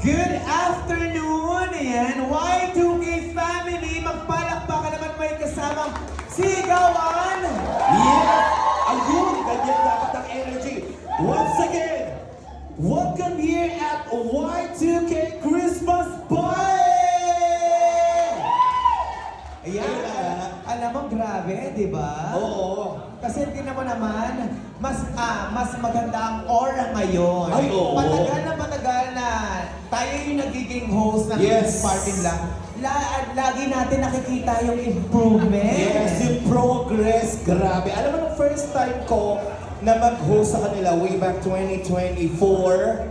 Good afternoon! Ayan, Y2K family, magpalakpakan naman may kasamang sigawan! Yes! Ayun! Ganyan dapat ang energy. Once again, welcome here at Y2K Christmas Party! Ayan, alam mo, grabe, di ba? Oo. Kasi tingnan mo naman, mas maganda ang aura ngayon. Ay, oo. Matagal na tayo yung nagiging host ng Yes. Christmas party lang. Lagi natin nakikita yung improvement. Yes, yung progress, grabe. Alam mo, nung first time ko na mag-host sa kanila way back 2024,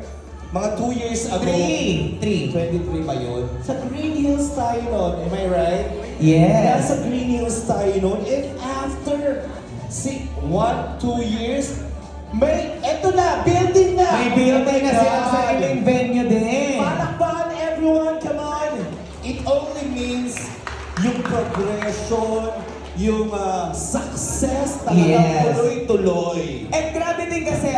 mga 2 years ago. 23 ba yun? Sa Green Hills tayo nun, am I right? Yes. Nasa Green Hills tayo nun, and after 1-2 years, eto na, building na! May building na Oh my silang God. sariling venue din. Palakpakan everyone, come on! It only means yung progression, yung success talagang Yes. tuloy-tuloy. And grabe din kasi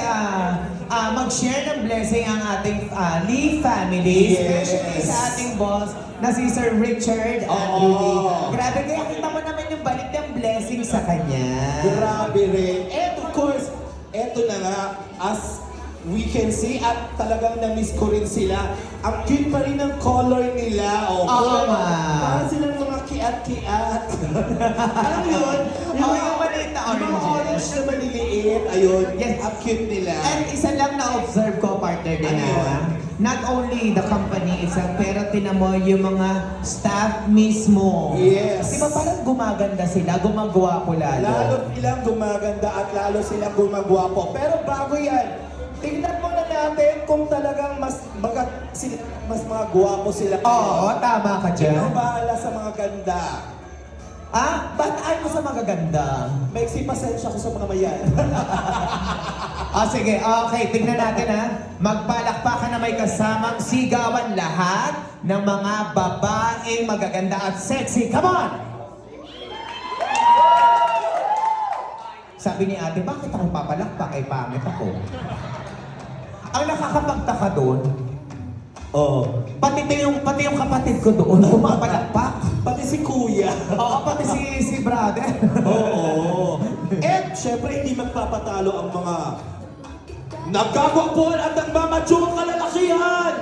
mag-share ng blessing ang ating Lee family, Yes. especially sa ating boss na si Sir Richard Oo. Andrew Lee. Grabe, kaya kita mo naman yung balik ng blessing sa kanya. Grabe rin. And of course, eto na nga, as we can see, at talagang na-miss ko rin sila. Ang cute pa rin ng color nila. Oo kulay- nga. Parang silang mga kiat-kiat. Alam mo yun? Yung maliit na Yung mga oranges. orange na maliliit. Ayun. Yes. Ang cute nila. And isa lang na-observe ko, partner din Ano yun? not only the company itself, pero tinan mo yung mga staff mismo. Yes. Di ba parang gumaganda sila, gumagawa po lalo. Lalo silang gumaganda at lalo silang gumagwapo. Pero bago yan, tingnan muna natin kung talagang mas mga gwapo sila. Oo, tama ka Sino dyan. bahala sa mga ganda? Ba't ayaw mo sa magaganda? May pasensya ko sa mga mayan. Sige, okay, tignan natin Magpalakpakan na may kasamang sigawan lahat ng mga babaeng magaganda at sexy. Come on! Sabi ni ate, bakit ako papalakpak? Ay, pangit ako. Ang nakakapagtaka doon, pati yung kapatid ko doon, pumapalakpak. Pati si kuya. Oo, pati si brother. Oo. At syempre hindi magpapatalo ang mga nagkagwapuan at nagmamatyong kalalakihan.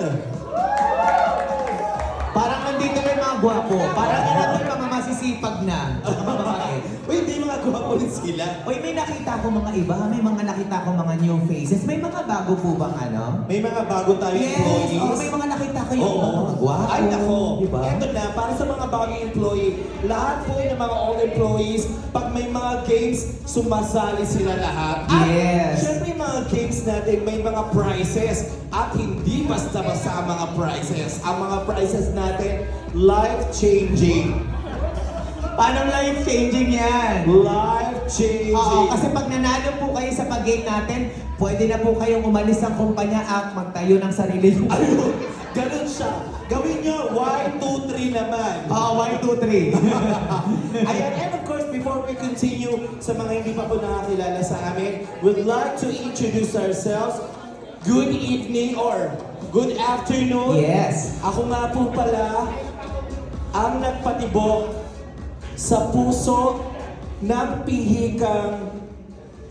Parang nandito na yung mga gwapo. Parang nandito yung mga masisipag na. Mga babae. Uy, hindi mga gwapo rin sila. Uy, may nakita ko mga iba. May mga nakita ko mga new faces. May mga bago po bang ano? May mga bago tayong employees. Oo, may mga nakita ko yung mga gwapo. Ay, nako. Diba? Ito na, para sa mga bagong employee, lahat po ng mga old employees, pag may mga games, sumasali sila lahat. At, Yes. syempre, yung mga games natin, may mga prizes. At hindi basta-basta ang mga prizes. Ang mga prizes natin, life-changing. Paano life-changing yan? Life-changing. Oo, kasi pag nanalo po kayo sa pag-game natin, pwede na po kayong umalis ng kumpanya at magtayo ng sarili nyo. Ayun, ganun siya. Gawin nyo, 1, 2, 3 naman. Oo, 1, 2, 3. Ayan, and of course, before we continue, sa mga hindi pa po nakakilala sa amin, we'd like to introduce ourselves. Good evening or good afternoon. Yes. Ako nga po pala ang nagpatibok sa puso ng pihikang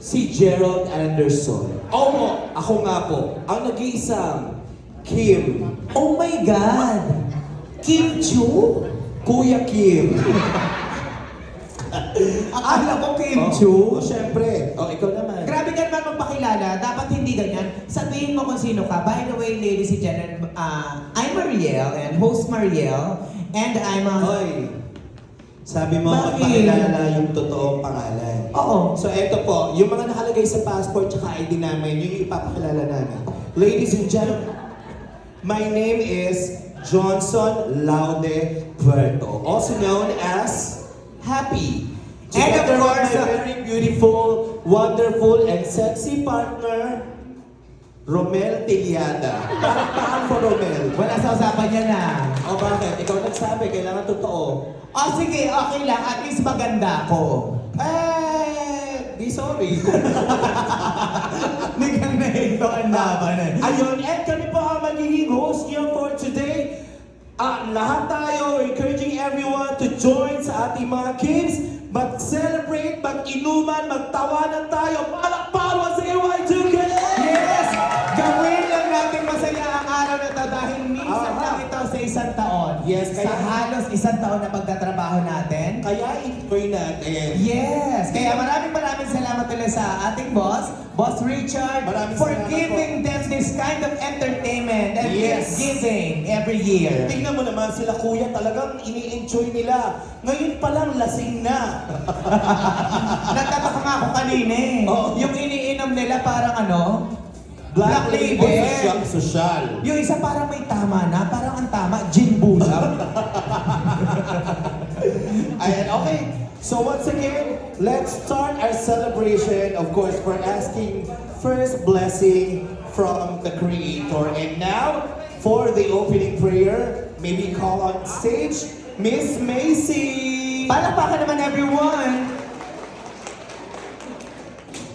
si Gerald Anderson. Oo, ako nga po, ang nag-iisang Kim. Oh my God! Kim Chu? Kuya Kim. Akala ko Kim Chu. Siyempre. Ikaw naman. Grabe ka naman magpakilala. Dapat hindi ganyan. Sabihin mo kung sino ka. By the way, ladies and gentlemen, I'm Mariel and host Mariel. And I'm Hoy, sabi mo, Bakit? magpakilala yung totoong pangalan. Oo. So eto po, yung mga nakalagay sa passport tsaka ID namin, yun yung ipapakilala namin. Ladies and gentlemen, my name is Johnson Laude Puerto, also known as Happy. And of Together with course, my very beautiful, wonderful, and sexy partner, Romel Tiliada. Bakit for Romel? wala sa usapan niya na. O bakit? Ikaw nagsabi, kailangan totoo. Sige, okay lang. At least maganda ako. Di sorry. Hindi kang nahito ang laban Ayun, and kami po ang magiging host niyo for lahat tayo, encouraging everyone to join sa ating mga games, mag-celebrate, mag-inuman, magtawanan tayo, palakpawan sa AY2K! Yes! Gawin lang natin masaya ang araw na ito dahil minsan lang ito sa isang taon. Yes, Sa kaya- halos isang taon na pagtatrabaho natin. Kaya enjoy natin. Yes! Kaya maraming salamat ulit sa ating boss, Boss Richard, Maraming for salamat giving them this kind of entertainment and Yes. giving every year. Tingnan mo naman sila kuya, talagang ini-enjoy nila. Ngayon pa lang lasing na. Nagtataka nga ako kanina eh. Oo. Yung iniinom nila parang ano? Black Label. Social. Yung isa parang may tama na, parang ang tama, gin bulag. Ayan, okay. So once again, let's start our celebration. Of course, we're asking first blessing from the Creator. And now, for the opening prayer, maybe call on stage, Miss Macy. Palakpakan naman everyone!